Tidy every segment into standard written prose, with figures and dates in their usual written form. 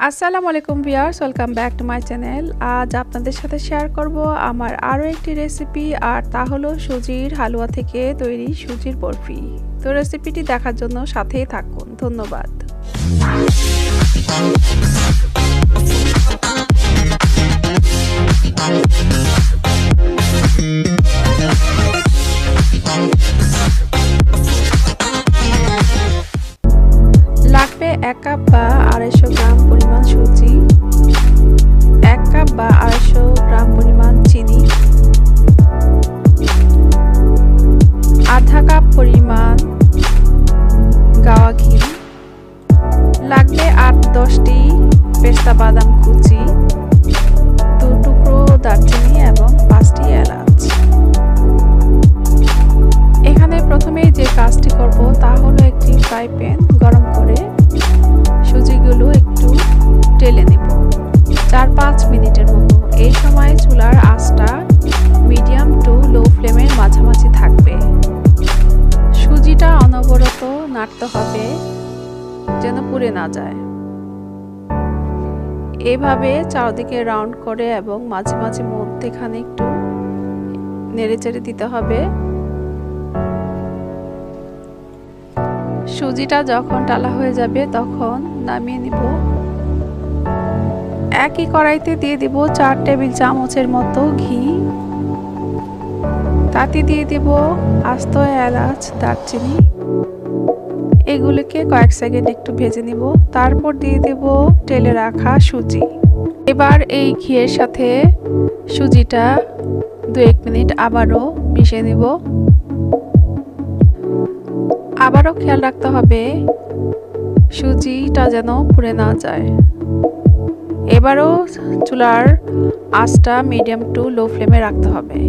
আসসালামু আলাইকুম viewers, welcome back to my channel. আজ আপনাদের সাথে শেয়ার করব আমার আরও একটি রেসিপি, আর তা হলো সুজির হালুয়া থেকে তৈরি সুজির বরফি। তো রেসিপিটি দেখার জন্য সাথেই থাকুন। ধন্যবাদ। লাগবে 1 কাপ বা 250 গ্রাম পরিমাণ সুজি, 1 কাপ বা 250 গ্রাম পরিমাণ চিনি, আধা কাপ পরিমাণ গাওয়া ঘি, লাগবে 8-10টি পেস্তা বাদাম কুচি, 2 টুকরো দারচিনি এবং 5টি এলাচ। এখানে প্রথমেই যে কাজটি করব তা হলো একটি ফ্রাই প্যান গরম করে সুজিগুলো একটু টেলে নেব 4-5 মিনিটের মতো। এই সময় চুলার আঁচটা মিডিয়াম টু লো ফ্লেমের মাঝামাঝি থাকবে। সুজিটা অনবরত নাড়তে হবে যেন পুড়ে না যায়। এভাবে চারদিকে রাউন্ড করে এবং মাঝে মাঝে মধ্যেখানে একটু নেড়েচেড়ে দিতে হবে। সুজিটা যখন টালা হয়ে যাবে তখন নামিয়ে নিব। একই কড়াইতে দিয়ে দিব 4 টেবিল চামচের মতো ঘি, তাতে দিয়ে দিব আস্ত এলাচ, দারচিনি, এগুলোকে কয়েক সেকেন্ড একটু ভেজে নিব। তারপর দিয়ে দেব টেলে রাখা সুজি। এবার এই ঘিয়ের সাথে সুজিটা 2-1 মিনিট আবারও মিশিয়ে নিব। আবারও খেয়াল রাখতে হবে সুজিটা যেন পুড়ে না যায়। এবারও চুলার আঁচটা মিডিয়াম টু লো ফ্লেমে রাখতে হবে।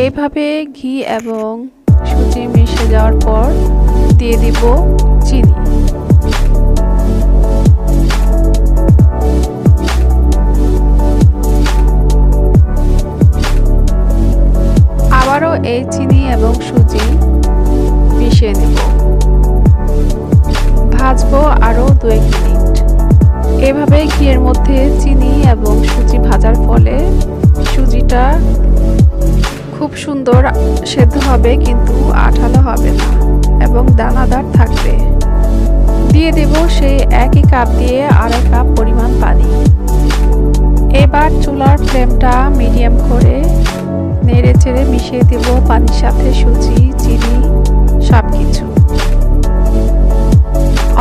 এইভাবে ঘি এবং সুজি মিশে যাওয়ার পর দিয়ে দিব চিনি। আবারও এই চিনি এবং সুজি মিশিয়ে নেব। ভাজবো আরও 2-1 মিনিট। এভাবে ঘিয়ের মধ্যে চিনি এবং সুজি ভাজার ফলে সুজিটা খুব সুন্দর সেদ্ধ হবে, কিন্তু আঠালো হবে না এবং দানাদার থাকবে। দিয়ে দেব সেই একই কাপ দিয়ে 2.5 কাপ পরিমাণ পানি। এবার চুলার ফ্লেমটা মিডিয়াম করে নেড়ে চেড়ে মিশিয়ে দেব পানির সাথে সুজি, চিনি সবকিছু।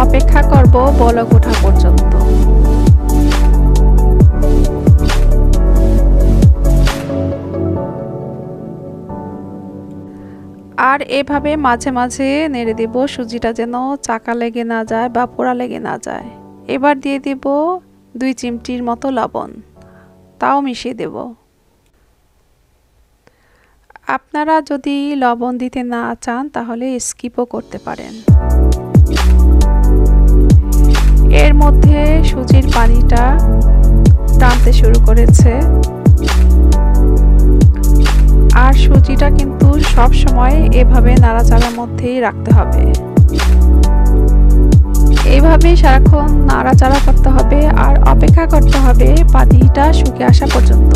অপেক্ষা করব বলক ওঠা পর্যন্ত। আর এভাবে মাঝে মাঝে নেড়ে দেব সুজিটা যেন চাকা লেগে না যায় বা পোড়া লেগে না যায়। এবার দিয়ে দেব 2 চিমটির মতো লবণ, তাও মিশিয়ে দেব। আপনারা যদি লবণ দিতে না চান তাহলে স্কিপও করতে পারেন। এর মধ্যে সুজির পানিটা টানতে শুরু করেছে, আর সুজিটা কিন্তু সব সময় এভাবে নাড়াচাড়ার মধ্যেই রাখতে হবে। এইভাবে সারাক্ষণ নাড়াচাড়া করতে হবে আর অপেক্ষা করতে হবে পানিটা শুকিয়ে আসা পর্যন্ত।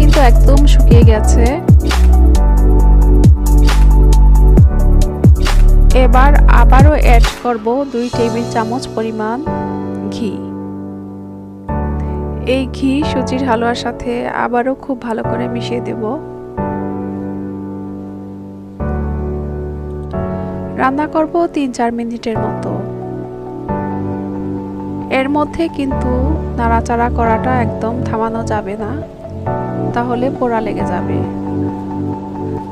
কিন্তু একদম শুকিয়ে গেছে। এবার আবারও অ্যাড করব 2 টেবিল চামচ পরিমাণ ঘি। এই ঘি সুজির হালুয়ার সাথে আবারও খুব ভালো করে মিশিয়ে দেব। রান্না করব 3-4 মিনিটের মতো। এর মধ্যে কিন্তু নাড়াচাড়া করাটা একদম থামানো যাবে না, তাহলে পোড়া লেগে যাবে।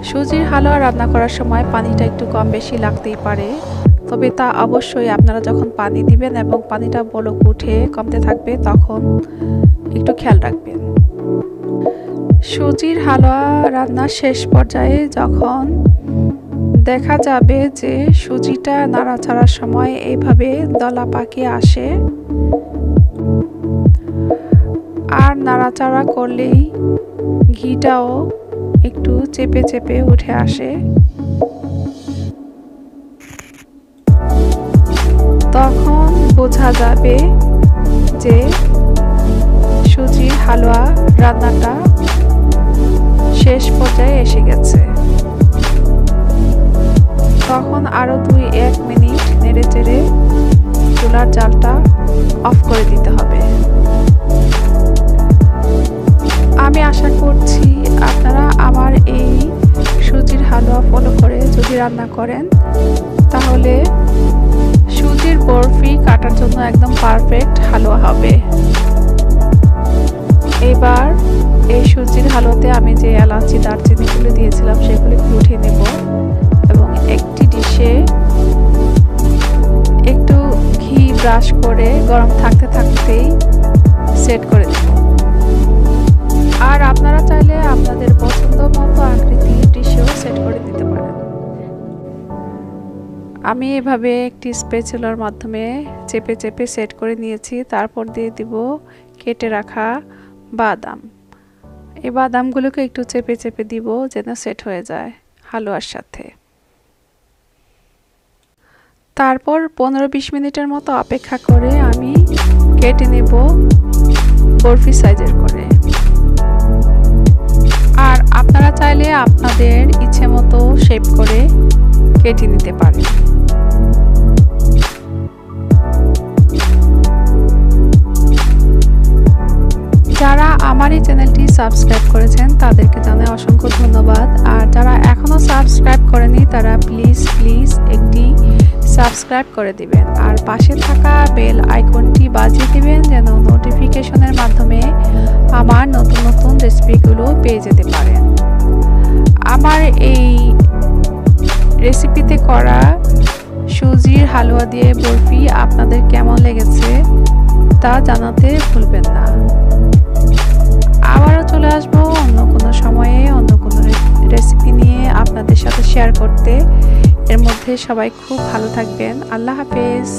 সুজির হালুয়া রান্না করার সময় পানিটা একটু কম বেশি লাগতেই পারে, তবে তা অবশ্যই আপনারা যখন পানি দিবেন এবং পানিটা বলক উঠে কমতে থাকবে তখন একটু খেয়াল রাখবেন। সুজির হালুয়া রান্নার শেষ পর্যায়ে যখন দেখা যাবে যে সুজিটা নাড়াচাড়ার সময় এইভাবে দলা পাকিয়ে আসে আর নাড়াচাড়া করলেই ঘিটাও একটু চেপে চেপে উঠে আসে, তখন বোঝা যাবে যে সুজির হালুয়া রান্নাটা শেষ পর্যায়ে এসে গেছে। তখন আরো 2-1 মিনিট নেড়ে চেড়ে চুলার জালটা অফ করে দিতে হবে। আমি আশা করছি আপনারা আমার এই সুজির হালুয়া ফলো করে যদি রান্না করেন তাহলে সুজির বরফি কাটার জন্য একদম পারফেক্ট হালুয়া হবে। এবার এই সুজির হালুয়াতে আমি যে এলাচি দারচিনিগুলো দিয়েছিলাম সেগুলি উঠিয়ে নেব এবং একটি ডিশে একটু ঘি ব্রাশ করে গরম থাকতে থাকতেই সেট করে দেব। আর আপনারা চাইলে আপনাদের পছন্দ মতো আকৃতির ডিশেও সেট করে দিতে পারেন। আমি এভাবে একটি স্প্যাচুলার মাধ্যমে চেপে চেপে সেট করে নিয়েছি। তারপর দিয়ে দিব কেটে রাখা বাদাম। এই বাদামগুলোকে একটু চেপে চেপে দিব যেন সেট হয়ে যায় হালুয়ার সাথে। তারপর 15-20 মিনিটের মতো অপেক্ষা করে আমি কেটে নেব বরফি সাইজের করে। আর আপনারা চাইলে আপনাদের ইচ্ছে মতো শেপ করে কেটে নিতে পারেন। যারা আমার এই চ্যানেলটি সাবস্ক্রাইব করেছেন তাদেরকে জানাই অসংখ্য ধন্যবাদ। আর যারা এখনো সাবস্ক্রাইব করেনি তারা প্লিজ একটি সাবস্ক্রাইব করে দিবেন আর পাশে থাকা বেল আইকনটি বাজিয়ে দিবেন যেন নোটিফিকেশনের মাধ্যমে আমার নতুন নতুন রেসিপিগুলো পেয়ে যেতে পারেন। আমার এই রেসিপিতে করা সুজির হালুয়া দিয়ে বরফি আপনাদের কেমন লেগেছে তা জানাতে ভুলবেন না। আবারও চলে আসবো অন্য কোনো সময়ে অন্য কোনো রেসিপি নিয়ে আপনাদের সাথে শেয়ার করতে। এর মধ্যে সবাই খুব ভালো থাকবেন। আল্লাহ হাফেজ।